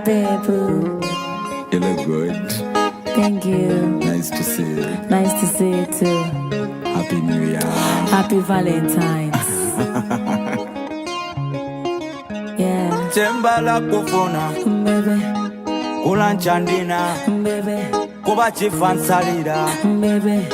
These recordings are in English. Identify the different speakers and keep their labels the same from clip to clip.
Speaker 1: Baby,
Speaker 2: You look good.
Speaker 1: thank you.
Speaker 2: Nice to see you.
Speaker 1: Nice to see you too.
Speaker 2: Happy New Year.
Speaker 1: Happy Valentine's. Yeah,
Speaker 3: Chembala kufuna
Speaker 1: baby,
Speaker 3: kulanchandina
Speaker 1: baby,
Speaker 3: kuba chifansalira
Speaker 1: baby.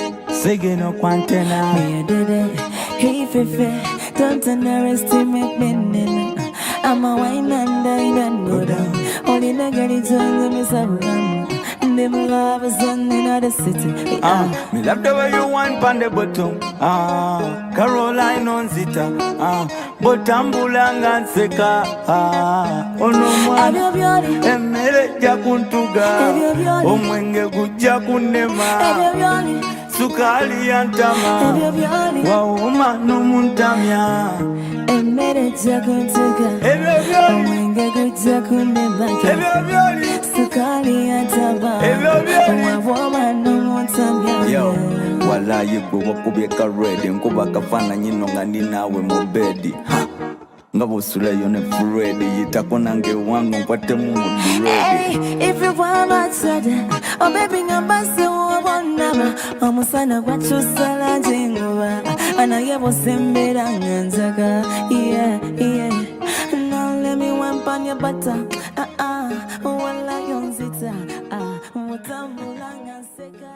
Speaker 3: sigino kwantena
Speaker 1: Me, I did it. Hey, Fifi, don't underestimate me, Nina. I'm a wine and I don't go down. Only the girl is on me, Sabrina. Them love is on in the city.
Speaker 3: me love the way you wine pan the bottom Caroline on zita botambulanga nseka ono
Speaker 1: Have
Speaker 3: mwana
Speaker 1: your beauty,
Speaker 3: emmere ja kuntuga
Speaker 1: have your beauty,
Speaker 3: omwenge gujja kunnema
Speaker 1: have your beauty,
Speaker 3: sukali
Speaker 1: have
Speaker 3: yantama
Speaker 1: your beauty.
Speaker 3: wauma n'omuntamya
Speaker 1: Emere jakuntuga,
Speaker 3: ebyo byoli
Speaker 1: omwenge gujja kunnemaga.
Speaker 3: ebyo byoli
Speaker 1: Sukali yataba,
Speaker 3: ebyo byoli
Speaker 1: waboma n'omutabya.
Speaker 3: Yo, walayi gwe wakubye ka red nkuba kafaananyi nno nga ndi naawe mu bedi nga bw'osulayo ne fred yitako nange wange nkwatemu mu
Speaker 1: Hey,
Speaker 3: diredi
Speaker 1: if you want my treasure, oh baby, I'm busting one number. Omusana gwakyusala jinguba, anaye sembera nganzaga. Yeah, yeah. Now let me wamp on your butter. Wala yonzita. Mutambula nganseka.